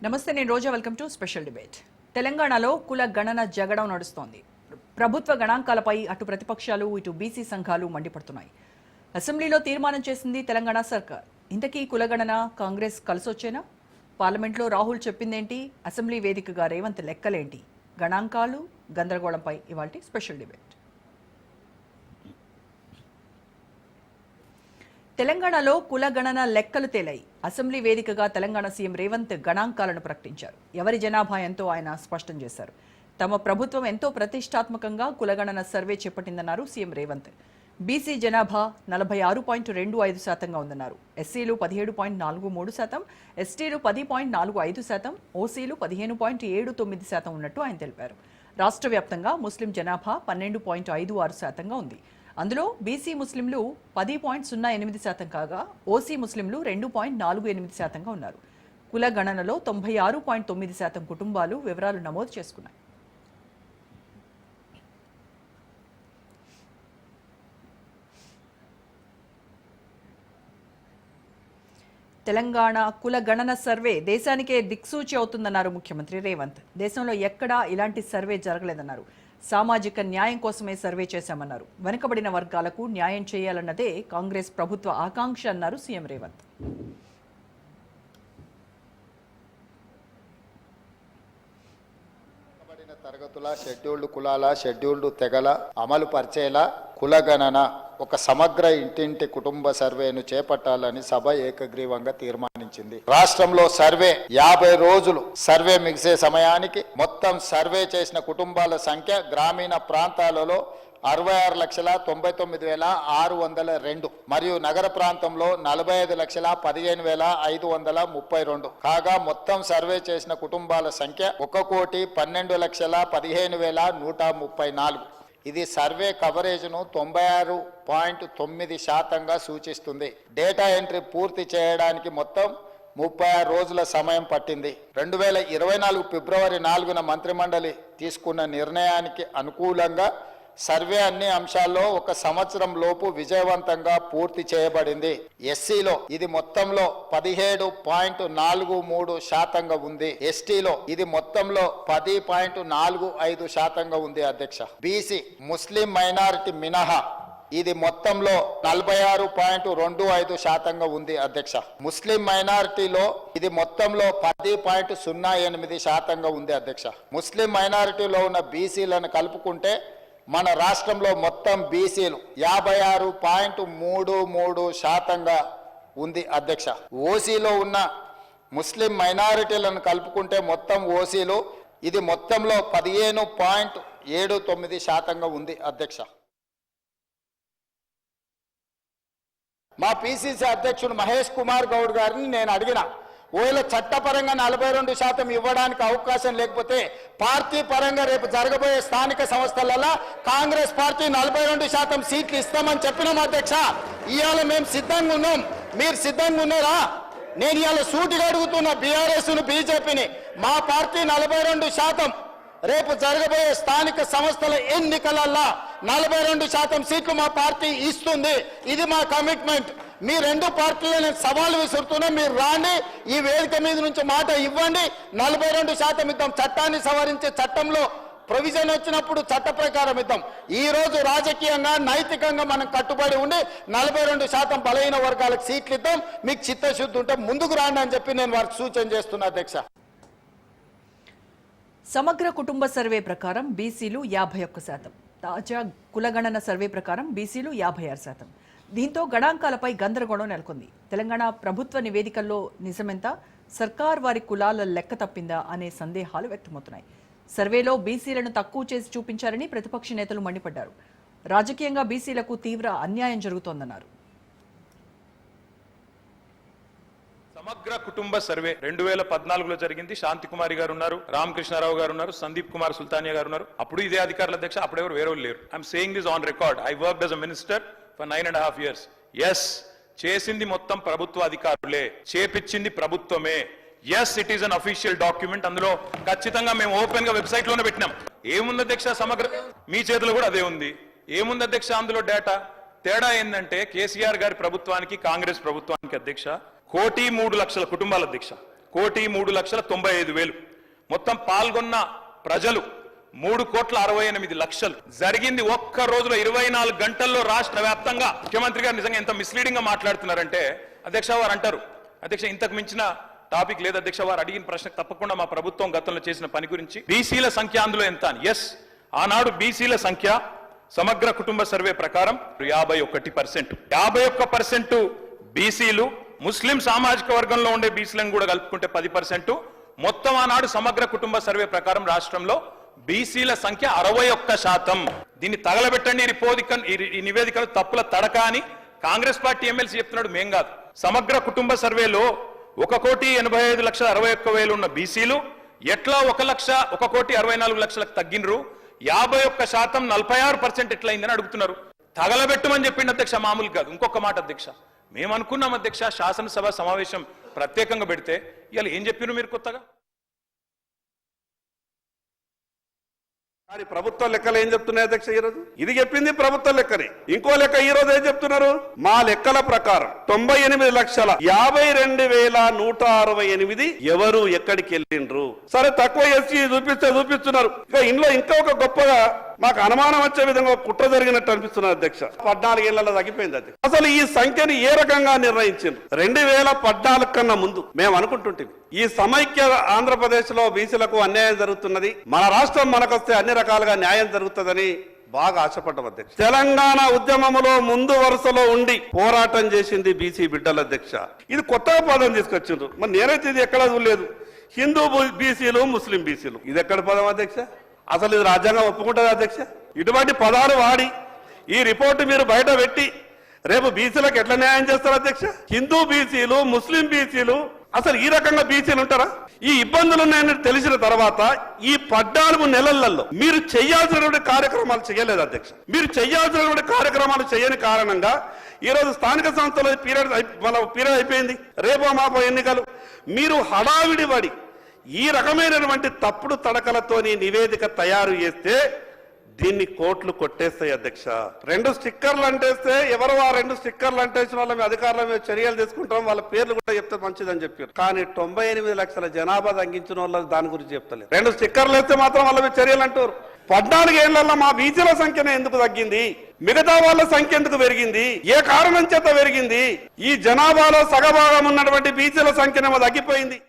నమస్తే, నేను Roja. Welcome to special debate. తెలంగాణలో కుల గణన జగడం నడుస్తోంది. ప్రభుత్వ గణాంకాలపై అటు ప్రతిపక్షాలు ఇటు బీసీ సంఘాలు మండిపడుతున్నాయి. అసెంబ్లీలో తీర్మానం చేసింది తెలంగాణ సర్కార్. ఇంతకీ కులగణన కాంగ్రెస్ కలిసొచ్చేనా? పార్లమెంట్లో రాహుల్ చెప్పిందేంటి? అసెంబ్లీ వేదికగా రేవంత్ లెక్కలేంటి? గణాంకాలు గందరగోళంపై ఇవాల్టి స్పెషల్ డిబేట్. తెలంగాణలో కుల గణన లెక్కలు తేలాయి. అసెంబ్లీ వేదికగా తెలంగాణ సీఎం రేవంత్ గణాంకాలను ప్రకటించారు. ఎవరి జనాభా ఎంతో ఆయన స్పష్టం చేశారు. తమ ప్రభుత్వం ఎంతో ప్రతిష్టాత్మకంగా కులగణన సర్వే చేపట్టిందన్నారు సీఎం రేవంత్. బీసీ జనాభా 46.25% ఉందన్నారు. ఎస్సీలు 17.43%, ఎస్టీలు 10.45%, ఓసీలు 15.79% ఉన్నట్టు ఆయన తెలిపారు. రాష్ట్ర వ్యాప్తంగా ముస్లిం జనాభా 12.56% ఉంది. అందులో బీసీ ముస్లింలు 10.08% కాగా ఓసీ ముస్లింలు 2.48% ఉన్నారు. కుల గణనలో 96.9% కుటుంబాలు వివరాలు నమోదు చేసుకున్నాయి. తెలంగాణ కుల గణన సర్వే దేశానికే దిక్సూచి అవుతుందన్నారు ముఖ్యమంత్రి రేవంత్. దేశంలో ఎక్కడా ఇలాంటి సర్వే జరగలేదన్నారు. సామాజిక న్యాయం కోసమే సర్వే చేశామన్నారు. వెనుకబడిన వర్గాలకు న్యాయం చేయాలన్నదే కాంగ్రెస్ ప్రభుత్వ ఆకాంక్ష అన్నారు సీఎం రేవంత్. తరగతుల షెడ్యూల్డ్ కులాల షెడ్యూల్డ్ తెగల అమలు పరిచేలా కులగణన ఒక సమగ్ర ఇంటింటి కుటుంబ సర్వేను చేపట్టాలని సభ ఏకగ్రీవంగా తీర్మానించింది. రాష్ట్రంలో సర్వే 50 రోజులు సర్వే ముగిసే సమయానికి మొత్తం సర్వే చేసిన కుటుంబాల సంఖ్య గ్రామీణ ప్రాంతాలలో 66,99,602 మరియు నగర ప్రాంతంలో 45,15,532 కాగా మొత్తం సర్వే చేసిన కుటుంబాల సంఖ్య 1,12,15,134. ఇది సర్వే కవరేజ్ను 96.9% సూచిస్తుంది. డేటా ఎంట్రీ పూర్తి చేయడానికి మొత్తం 36 రోజుల సమయం పట్టింది. 2024 ఫిబ్రవరి 4న మంత్రిమండలి తీసుకున్న నిర్ణయానికి అనుకూలంగా సర్వే అన్ని అంశాల్లో 1 సంవత్సరం లోపు విజయవంతంగా పూర్తి చేయబడింది. ఎస్సీలో ఇది మొత్తంలో 17.43% ఉంది. ఎస్టీలో ఇది మొత్తంలో 10.45% ఉంది అధ్యక్ష. బీసీ ముస్లిం మైనారిటీ మినహా ఇది మొత్తంలో 46.25% ఉంది అధ్యక్ష. ముస్లిం మైనారిటీలో ఇది మొత్తంలో 10.08% ఉంది అధ్యక్ష. ముస్లిం మైనారిటీలో ఉన్న బీసీలను కలుపుకుంటే మన రాష్ట్రంలో మొత్తం బీసీలు 56.33% ఉంది అధ్యక్ష. ఓసీలో ఉన్న ముస్లిం మైనారిటీలను కలుపుకుంటే మొత్తం ఓసీలు ఇది మొత్తంలో 15.79% ఉంది అధ్యక్ష. మా పిసిసి అధ్యక్షుడు మహేష్ కుమార్ గౌడ్ గారిని నేను అడిగిన, ఒకవేళ చట్టపరంగా 42% ఇవ్వడానికి అవకాశం లేకపోతే పార్టీ పరంగా రేపు జరగబోయే స్థానిక సంస్థలలో కాంగ్రెస్ పార్టీ 42% సీట్లు ఇస్తామని చెప్పినాం అధ్యక్ష. ఇవాళ మేము సిద్ధంగా ఉన్నాం, మీరు సిద్ధంగా ఉన్నారా? నేను ఇవాళ సూటిగా అడుగుతున్న బీఆర్ఎస్ను బీజేపీని, మా పార్టీ 42% రేపు జరగబోయే స్థానిక సంస్థల ఎన్నికలల్లో 42% సీట్లు మా పార్టీ ఇస్తుంది. ఇది మా కమిట్మెంట్. మీ 2 పార్టీలు నేను సవాలు విసురుతున్నా, మీరు రాండి, ఈ వేదిక మీద నుంచి మాట ఇవ్వండి, 42% ఇద్దాం. చట్టాన్ని సవరించే చట్టంలో ప్రొవిజన్ వచ్చినప్పుడు చట్ట ప్రకారం ఇద్దాం. ఈ రోజు రాజకీయంగా నైతికంగా మనం కట్టుబడి ఉండి 42% బలహీన వర్గాలకు సీట్లు ఇద్దాం. మీకు చిత్తశుద్ధి ఉంటే ముందుకు రాండి అని చెప్పి నేను వారికి సూచన చేస్తున్నా అధ్యక్ష. సమగ్ర కుటుంబ సర్వే ప్రకారం బీసీలు 51%, తాజా కులగణన సర్వే ప్రకారం బీసీలు 56%. దీంతో గణాంకాలపై గందరగోళం నెలకొంది. తెలంగాణ ప్రభుత్వ నివేదికల్లో నిజమెంత, సర్కార్ వారి కులాల లెక్క తప్పిందా అనే సందేహాలు వ్యక్తమవుతున్నాయి. సర్వేలో బీసీలను తక్కువ చేసి చూపించారని ప్రతిపక్ష నేతలు మండిపడ్డారు. రాజకీయంగా బీసీలకు తీవ్ర అన్యాయం జరుగుతోందన్నారు. సమగ్ర కుటుంబ సర్వే 2014లో జరిగింది. శాంతి కుమారి గారు ఉన్నారు, రామకృష్ణారావు గారు ఉన్నారు, సందీప్ కుమార్ సుల్తానియా గారు ఉన్నారు. అప్పుడు ఇదే అధికారుల అధ్యక్ష, అప్పుడెవరు వేరే లేరు. I'm saying this on record. I worked as a minister for 9.5 years. Yes, చేసింది మొత్తం ప్రభుత్వ అధికారులే, చేపించింది ప్రభుత్వమే. Yes, it is an official document. అందులో ఖచ్చితంగా మేము ఓపెన్ గా వెబ్సైట్ లోనే పెట్టినాం. ఏముంది అధ్యక్ష? సమగ్ర మీ చేతిలో కూడా అదే ఉంది. ఏముంది అధ్యక్ష అందులో డేటా? తేడా ఏంటంటే కేసీఆర్ గారి ప్రభుత్వానికి కాంగ్రెస్ ప్రభుత్వానికి అధ్యక్ష 1,03,00,000 కుటుంబాల అధ్యక్ష 1,03,95,000 మొత్తం పాల్గొన్న ప్రజలు 3,68,00,000 జరిగింది ఒక్క రోజులో 24 గంటల్లో రాష్ట్ర వ్యాప్తంగా. ముఖ్యమంత్రి గారు నిజంగా ఎంత మిస్లీడింగ్ గా మాట్లాడుతున్నారంటే అధ్యక్ష వారు అంటారు, అధ్యక్ష ఇంతకు మించిన టాపిక్ లేదు అధ్యక్ష, వారు అడిగిన ప్రశ్నకు తప్పకుండా మా ప్రభుత్వం గతంలో చేసిన పని గురించి బీసీల సంఖ్య అందులో ఎంత అని. ఎస్, ఆనాడు బీసీల సంఖ్య సమగ్ర కుటుంబ సర్వే ప్రకారం 51%. 51% బీసీలు, ముస్లిం సామాజిక వర్గంలో ఉండే బీసీలను కూడా కలుపుకుంటే 10%. మొత్తం ఆనాడు సమగ్ర కుటుంబ సర్వే ప్రకారం రాష్ట్రంలో బీసీల సంఖ్య 61%. దీన్ని తగలబెట్టండి ఈ నివేదికలు తప్పుల తడక అని కాంగ్రెస్ పార్టీ ఎమ్మెల్సీ చెప్తున్నాడు, మేం కాదు. సమగ్ర కుటుంబ సర్వేలో 1,85,61,000 ఉన్న బీసీలు ఎట్లా 1,64,00,000 తగ్గినరు, 51% 46% ఎట్లయిందని అడుగుతున్నారు. తగలబెట్టమని చెప్పిండు అధ్యక్ష, మామూలు కాదు. ఇంకొక మాట అధ్యక్ష, మేము అనుకున్నాం అధ్యక్ష శాసనసభ సమావేశం ప్రత్యేకంగా పెడితే, ఇవాళ ఏం చెప్పినారు మీరు కొత్తగా? కానీ ప్రభుత్వ లెక్కలు ఏం చెప్తున్నాయి అధ్యక్ష ఈరోజు? ఇది చెప్పింది ప్రభుత్వ లెక్కనే. ఇంకో లెక్క ఈ రోజు ఏం చెప్తున్నారు? మా లెక్కల ప్రకారం 98,52,168 ఎవరు ఎక్కడికి వెళ్ళిండ్రు. సరే, తక్కువ ఎస్సీ చూపిస్తున్నారు. ఇక ఇంట్లో ఇంకా ఒక గొప్పగా మాకు అనుమానం వచ్చే విధంగా కుట్ర జరిగినట్టు అనిపిస్తున్నారు అధ్యక్ష. 14 ఏళ్లలో తగ్గిపోయింది అధ్యక్ష. అసలు ఈ సంఖ్యని ఏ రకంగా నిర్ణయించారు? 2014 కన్నా ముందు మేము అనుకుంటుంటే ఈ సమైక్య ఆంధ్రప్రదేశ్ లో బీసీలకు అన్యాయం జరుగుతున్నది, మన రాష్ట్రం మనకొస్తే అన్ని రకాలుగా న్యాయం జరుగుతుందని బాగా ఆశపడ్డం అధ్యక్ష. తెలంగాణ ఉద్యమంలో ముందు వరుసలో ఉండి పోరాటం చేసింది బీసీ బిడ్డల అధ్యక్ష. ఇది కొత్త పదం తీసుకొచ్చిండ్రు. మరి నేనైతే ఇది ఎక్కడ చూడలేదు. హిందూ బీసీలు, ముస్లిం బీసీలు, ఇది ఎక్కడ పదం అధ్యక్ష? అసలు ఇది రాజ్యాంగం ఒప్పుకుంటుంది అధ్యక్ష? ఇటువంటి పదాలు వాడి ఈ రిపోర్టు మీరు బయట పెట్టి రేపు బీసీలకు ఎట్లా న్యాయం చేస్తారు అధ్యక్ష? హిందూ బీసీలు, ముస్లిం బీసీలు, అసలు ఈ రకంగా బీసీలు ఉంటారా? ఈ ఇబ్బందులు ఉన్నాయని తెలిసిన తర్వాత ఈ 14 నెలలలో మీరు చేయాల్సినటువంటి కార్యక్రమాలు చేయలేదు అధ్యక్ష. మీరు చేయాల్సినటువంటి కార్యక్రమాలు చేయని కారణంగా ఈరోజు స్థానిక సంస్థల పీరియడ్ అయిపోయింది, రేపో మాపో ఎన్నికలు. మీరు హడావిడి పడి ఈ రకమైనటువంటి తప్పుడు తడకలతోని నివేదిక తయారు చేస్తే దీన్ని కోట్లు కొట్టేస్తాయి అధ్యక్ష. 2 స్టిక్కర్లు అంటేస్తే ఎవరు ఆ 2 స్టిక్కర్లు అంటేసిన వాళ్ళ అధికారుల మీద చర్యలు తీసుకుంటాం, వాళ్ళ పేర్లు కూడా చెప్తే మంచిదని చెప్పారు. కానీ 98 లక్షల జనాభా తగ్గించిన వాళ్ళు దాని గురించి చెప్తలేదు. 2 స్టిక్కర్లు వేస్తే మాత్రం వాళ్ళ మీద చర్యలు అంటారు. 14 ఏళ్లలో మా బీసీల సంఖ్యనే ఎందుకు తగ్గింది? మిగతా వాళ్ళ సంఖ్య ఎందుకు పెరిగింది? ఏ కారణం చేత పెరిగింది? ఈ జనాభాలో సగభాగం ఉన్నటువంటి బీసీల సంఖ్యనేమో తగ్గిపోయింది.